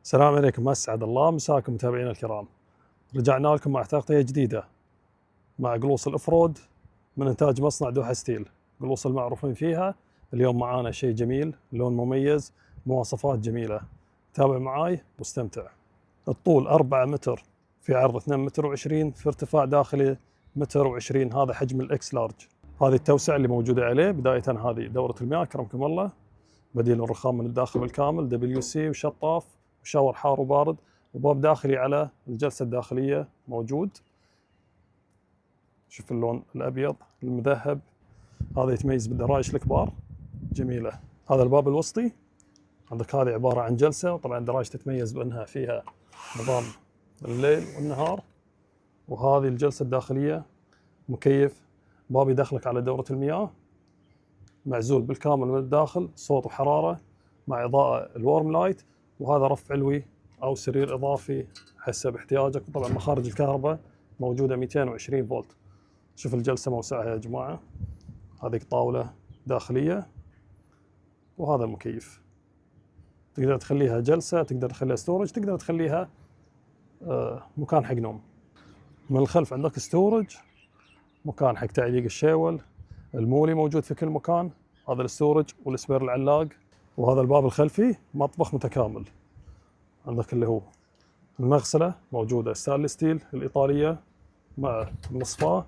السلام عليكم، أسعد الله مساكم متابعينا الكرام. رجعنا لكم مع تغطية جديدة مع قلوص الأفرود من إنتاج مصنع دوحة ستيل. قلوص المعروفين فيها اليوم معانا شيء جميل، لون مميز، مواصفات جميلة. تابع معاي واستمتع. الطول 4 متر، في عرض 2 متر و20، في ارتفاع داخلي متر و20. هذا حجم الإكس لارج. هذه التوسعة اللي موجودة عليه. بداية هذه دورة المياه أكرمكم الله، بديل الرخام من الداخل بالكامل، دبليو سي وشطاف وشاور حار وبارد، وباب داخلي على الجلسة الداخلية موجود. شوف اللون الأبيض المذهب، هذا يتميز بالدرايش الكبار جميلة. هذا الباب الوسطي عندك، هذه عبارة عن جلسة، وطبعا الدرايش تتميز بأنها فيها نظام الليل والنهار. وهذه الجلسة الداخلية مكيف، باب يدخلك على دورة المياه، معزول بالكامل من الداخل، صوت وحرارة مع إضاءة الورم لايت. وهذا رف علوي أو سرير إضافي حسب احتياجك. وطبعا مخارج الكهرباء موجودة 220 فولت. شوف الجلسة موسعها يا جماعة. هذه طاولة داخلية، وهذا المكيف. تقدر تخليها جلسة، تقدر تخليها ستورج، تقدر تخليها مكان حق نوم. من الخلف عندك ستورج، مكان حق تعليق الشيول، المولي موجود في كل مكان. هذا الستورج والسبير العلاق. وهذا الباب الخلفي مطبخ متكامل. عندك اللي هو المغسلة موجودة ستانلس ستيل الإيطالية مع المصفاة،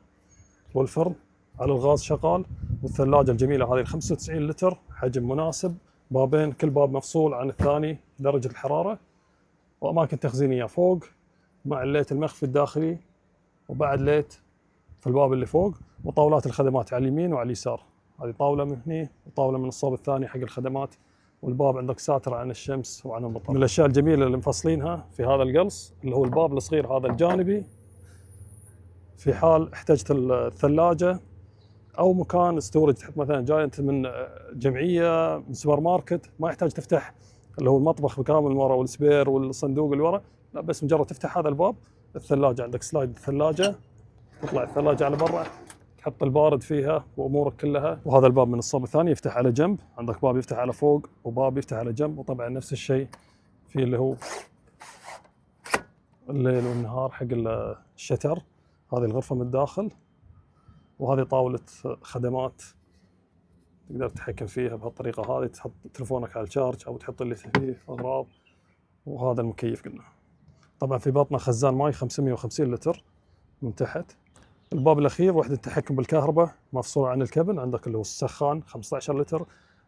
والفرن على الغاز شغال، والثلاجة الجميلة هذه 95 لتر، حجم مناسب، بابين كل باب مفصول عن الثاني درجة الحرارة، وأماكن تخزينية فوق مع الليت المخفي الداخلي، وبعد ليت في الباب اللي فوق، وطاولات الخدمات على اليمين وعلى اليسار. هذه طاولة من هني وطاولة من الصوب الثاني حق الخدمات. والباب عندك ساتر عن الشمس وعن المطر. من الأشياء الجميلة اللي مفصلينها في هذا القلص اللي هو الباب الصغير هذا الجانبي، في حال احتجت الثلاجة أو مكان ستورج، تحط مثلا جاي أنت من جمعية من سوبر ماركت، ما يحتاج تفتح اللي هو المطبخ بكامل من ورا والسبير والصندوق اللي ورا، لا بس مجرد تفتح هذا الباب، الثلاجة عندك سلايد الثلاجة، تطلع الثلاجة على برا، تحط البارد فيها وامورك كلها. وهذا الباب من الصوب الثاني يفتح على جنب، عندك باب يفتح على فوق وباب يفتح على جنب. وطبعا نفس الشيء في اللي هو الليل والنهار حق الشتر. هذه الغرفة من الداخل، وهذه طاولة خدمات تقدر تتحكم فيها بهالطريقة هذه، تحط تلفونك على الشارج أو تحط اللي فيه أغراض. وهذا المكيف قلنا. طبعا في بطنه خزان ماي 550 لتر من تحت. الباب الأخير وحدة التحكم بالكهرباء مفصولة عن الكابن، عندك اللي هو السخان 15 لتر،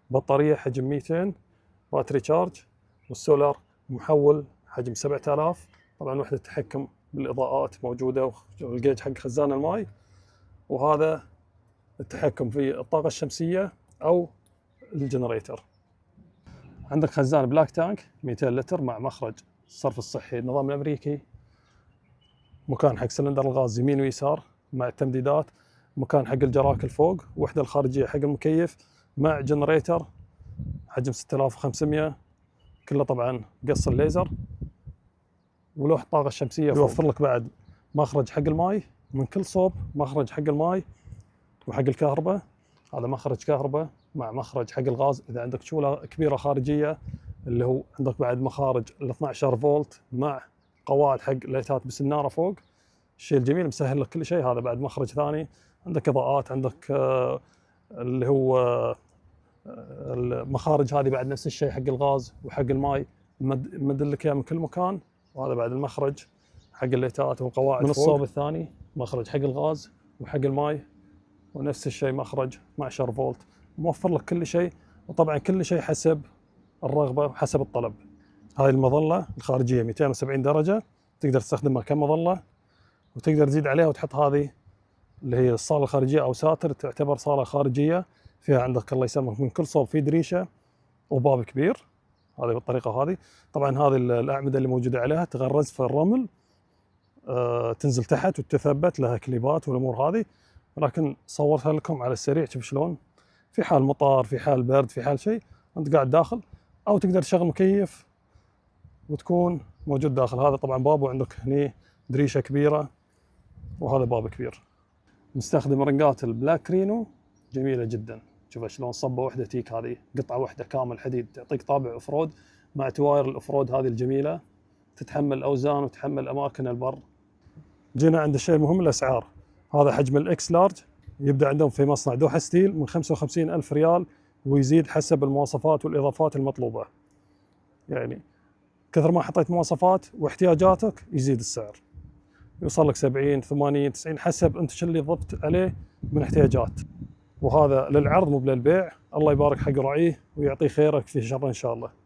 بطارية حجم 200، باتري تشارج، والسولار محول حجم 7000. طبعا وحدة التحكم بالإضاءات موجودة، والجيج حق خزان الماي. وهذا التحكم في الطاقة الشمسية أو الجنريتر. عندك خزان بلاك تانك 200 لتر مع مخرج الصرف الصحي النظام الأمريكي، مكان حق سلندر الغاز يمين ويسار مع التمديدات، مكان حق الجراكل فوق، وحدة الخارجية حق المكيف مع جنريتر حجم 6500، كله طبعا قص الليزر، ولوح طاقة الشمسية فوق. يوفر لك بعد مخرج حق الماي من كل صوب، مخرج حق الماي وحق الكهرباء. هذا مخرج كهرباء مع مخرج حق الغاز إذا عندك شولة كبيرة خارجية، اللي هو عندك بعد مخارج ال 12 فولت مع قواعد حق ليتات بسنارة فوق. الشيء الجميل مسهل لك كل شيء. هذا بعد مخرج ثاني، عندك إضاءات، عندك اللي هو المخارج هذه بعد نفس الشيء حق الغاز وحق الماي، مد لك اياه من كل مكان. وهذا بعد المخرج حق الليتات والقواعد من الصوب الثاني، مخرج حق الغاز وحق الماي، ونفس الشيء مخرج 12 فولت. موفر لك كل شيء، وطبعا كل شيء حسب الرغبة وحسب الطلب. هذه المظلة الخارجية 270 درجة، تقدر تستخدمها كمظلة، وتقدر تزيد عليها وتحط هذه اللي هي الصالة الخارجية أو ساتر، تعتبر صالة خارجية فيها عندك الله يسلمك من كل صوب في دريشة وباب كبير. هذه بالطريقة هذه. طبعا هذه الأعمدة اللي موجودة عليها تغرز في الرمل، تنزل تحت وتثبت، لها كليبات والأمور هذه، ولكن صورتها لكم على السريع. شوف شلون في حال مطار، في حال برد، في حال شيء، أنت قاعد داخل، أو تقدر تشغل مكيف وتكون موجود داخل. هذا طبعا باب، وعندك هني دريشة كبيرة، وهذا باب كبير. مستخدم رنقات البلاك رينو جميلة جدا. شوف شلون صبة واحدة تيك، هذه قطعة واحدة كامل حديد، تعطيك طابع أوف رود مع تواير الأفرود هذه الجميلة، تتحمل أوزان وتحمل أماكن البر. جينا عند الشيء المهم، الأسعار. هذا حجم الإكس لارج، يبدأ عندهم في مصنع دوحة ستيل من 55,000 ريال، ويزيد حسب المواصفات والإضافات المطلوبة. يعني كثر ما حطيت مواصفات واحتياجاتك يزيد السعر، يوصل لك 70 80 90 حسب أنت شو اللي ضفت عليه من احتياجات. وهذا للعرض مو للبيع. الله يبارك حق رعيه ويعطيه خيرك في شره إن شاء الله.